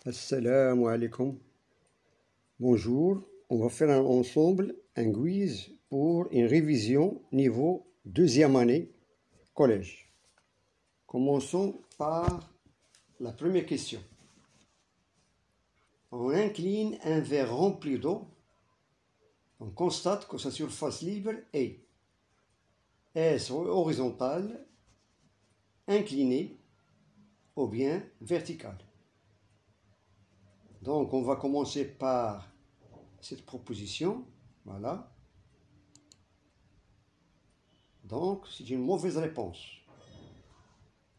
Assalamu alaikum. Bonjour, on va faire ensemble un quiz pour une révision niveau deuxième année collège. Commençons par la première question. On incline un verre rempli d'eau. On constate que sa surface libre est horizontale, inclinée ou bien verticale. Donc, on va commencer par cette proposition. Voilà. Donc, c'est une mauvaise réponse.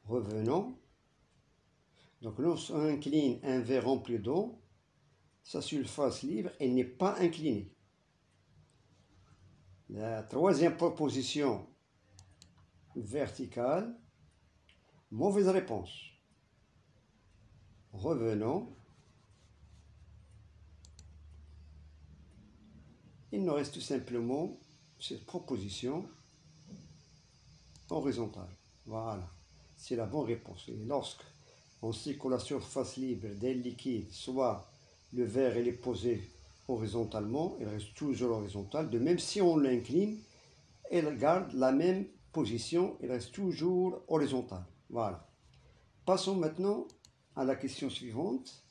Revenons. Donc, lorsqu'on incline un verre rempli d'eau, sa surface libre, elle n'est pas inclinée. La troisième proposition, verticale, mauvaise réponse. Revenons. Il nous reste tout simplement cette proposition horizontale. Voilà, c'est la bonne réponse. Et lorsque on sait que la surface libre d'un liquide, soit le verre est posé horizontalement, il reste toujours horizontal. De même, si on l'incline, elle garde la même position, il reste toujours horizontal. Voilà. Passons maintenant à la question suivante.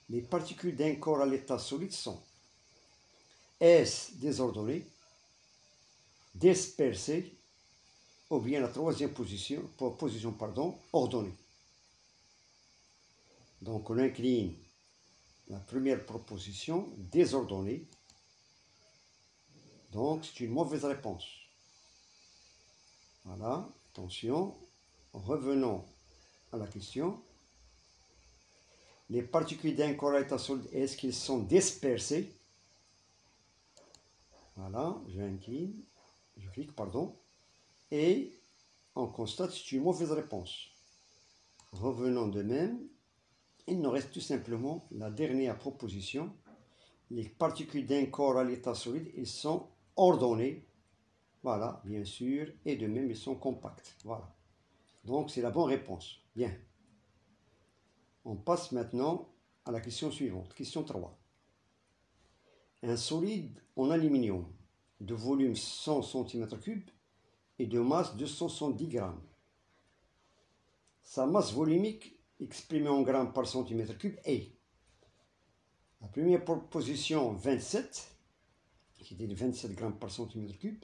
Les particules d'un corps à l'état solide sont est-ce désordonnées, dispersées, ou bien la troisième position, ordonnée. Donc on incline la première proposition, désordonnée. Donc c'est une mauvaise réponse. Voilà, attention, revenons à la question. Les particules d'un corps à état solide, est-ce qu'elles sont dispersées? Voilà, je clique, et on constate que c'est une mauvaise réponse. Revenons de même, il nous reste tout simplement la dernière proposition. Les particules d'un corps à l'état solide, elles sont ordonnées, voilà, bien sûr, et de même, elles sont compactes, voilà. Donc, c'est la bonne réponse. Bien. On passe maintenant à la question suivante, question 3. Un solide en aluminium de volume 100 cm3 et de masse 270 grammes. Sa masse volumique exprimée en grammes par centimètre cube est la première proposition 27, qui était de 27 grammes par centimètre cube,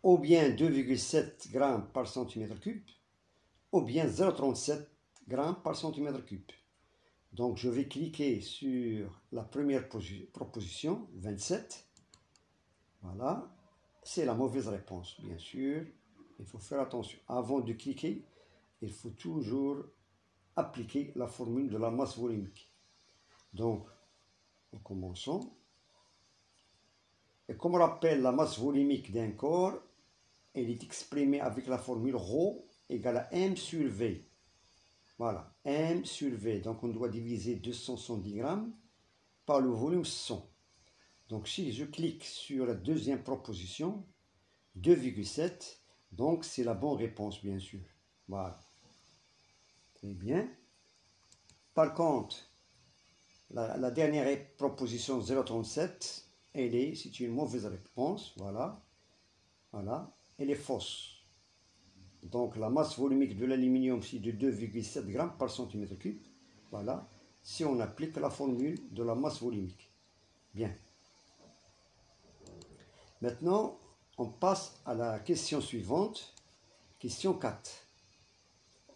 ou bien 2,7 grammes par centimètre cube, ou bien 0,37 grammes par centimètre cube. Donc, je vais cliquer sur la première proposition, 27. Voilà. C'est la mauvaise réponse, bien sûr. Il faut faire attention. Avant de cliquer, il faut toujours appliquer la formule de la masse volumique. Donc, nous commençons. Et comme on rappelle la masse volumique d'un corps, elle est exprimée avec la formule ρ égale à m sur v. Voilà, m sur v. Donc, on doit diviser 270 grammes par le volume 100. Donc, si je clique sur la deuxième proposition, 2,7, donc c'est la bonne réponse, bien sûr. Voilà. Très bien. Par contre, la dernière proposition 0,37, c'est une mauvaise réponse. Voilà. Voilà. Elle est fausse. Donc, la masse volumique de l'aluminium, c'est de 2,7 grammes par centimètre cube. Voilà. Si on applique la formule de la masse volumique. Bien. Maintenant, on passe à la question suivante. Question 4.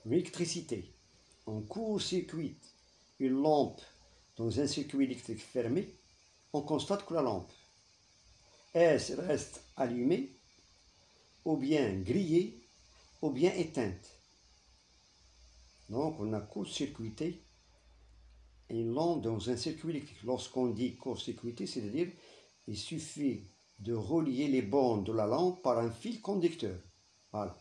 L'électricité. On court-circuite une lampe dans un circuit électrique fermé. On constate que la lampe reste allumée, ou bien grillée, ou bien éteinte. Donc, on a court-circuité une lampe dans un circuit électrique. Lorsqu'on dit court-circuité, c'est-à-dire il suffit de relier les bornes de la lampe par un fil conducteur. Voilà.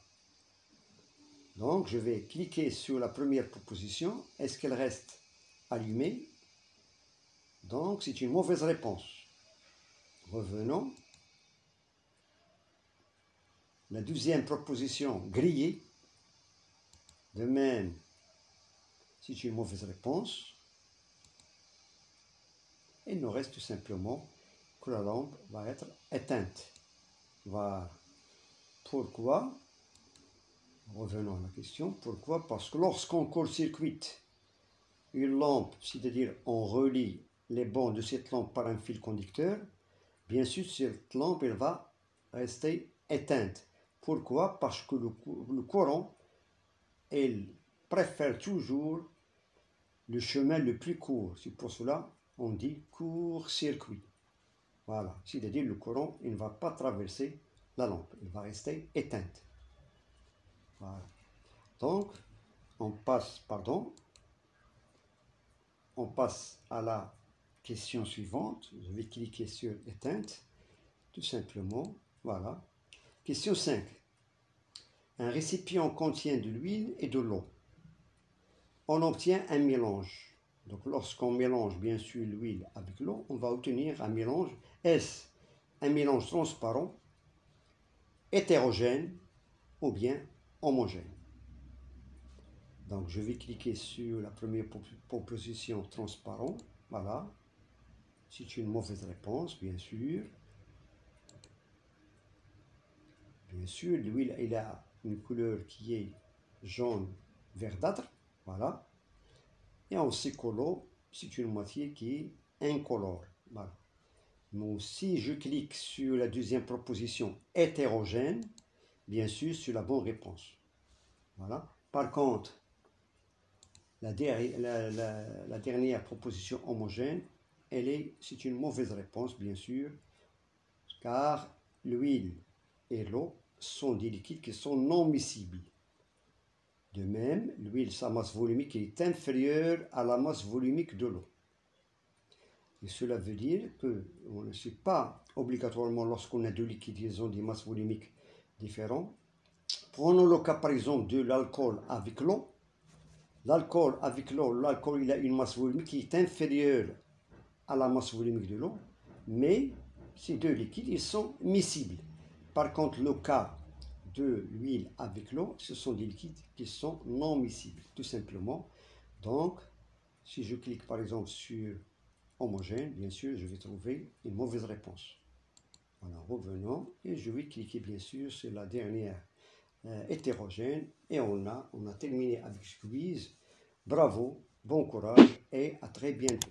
Donc, je vais cliquer sur la première proposition. Est-ce qu'elle reste allumée? Donc, c'est une mauvaise réponse. Revenons. La deuxième proposition, grillée. De même, c'est une mauvaise réponse. il nous reste tout simplement que la lampe va être éteinte. Voilà. Pourquoi? Revenons à la question. Pourquoi? Parce que lorsqu'on court-circuite une lampe, c'est-à-dire on relie les bancs de cette lampe par un fil conducteur, bien sûr, cette lampe elle va rester éteinte. Pourquoi? Parce que le courant, il préfère toujours le chemin le plus court. C'est pour cela qu'on dit court-circuit. Voilà, c'est-à-dire le courant il ne va pas traverser la lampe, il va rester éteinte. Voilà. Donc, on passe à la question suivante. Je vais cliquer sur éteinte, tout simplement. Voilà. Question 5. Un récipient contient de l'huile et de l'eau. On obtient un mélange. Donc, lorsqu'on mélange bien sûr l'huile avec l'eau, on va obtenir un mélange. Est-ce un mélange transparent, hétérogène ou bien homogène? Donc, je vais cliquer sur la première proposition transparent. Voilà. C'est une mauvaise réponse, bien sûr. Bien sûr, l'huile, il a une couleur qui est jaune verdâtre. Voilà. Et en sécolo, c'est une moitié qui est incolore. Voilà. Mais si je clique sur la deuxième proposition hétérogène, bien sûr, c'est la bonne réponse. Voilà. Par contre, la dernière proposition homogène, c'est une mauvaise réponse, bien sûr, car l'huile et l'eau sont des liquides qui sont non miscibles. De même, l'huile, sa masse volumique est inférieure à la masse volumique de l'eau. Et cela veut dire que on ne sait pas obligatoirement lorsqu'on a deux liquides, ils ont des masses volumiques différentes. Prenons le cas par exemple de l'alcool avec l'eau. L'alcool il a une masse volumique qui est inférieure à la masse volumique de l'eau, mais ces deux liquides, ils sont miscibles. Par contre, le cas de l'huile avec l'eau, ce sont des liquides qui sont non miscibles, tout simplement. Donc, si je clique par exemple sur homogène, bien sûr, je vais trouver une mauvaise réponse. Voilà, revenons, et je vais cliquer bien sûr sur la dernière hétérogène, et on a terminé avec ce quiz. Bravo, bon courage, et à très bientôt.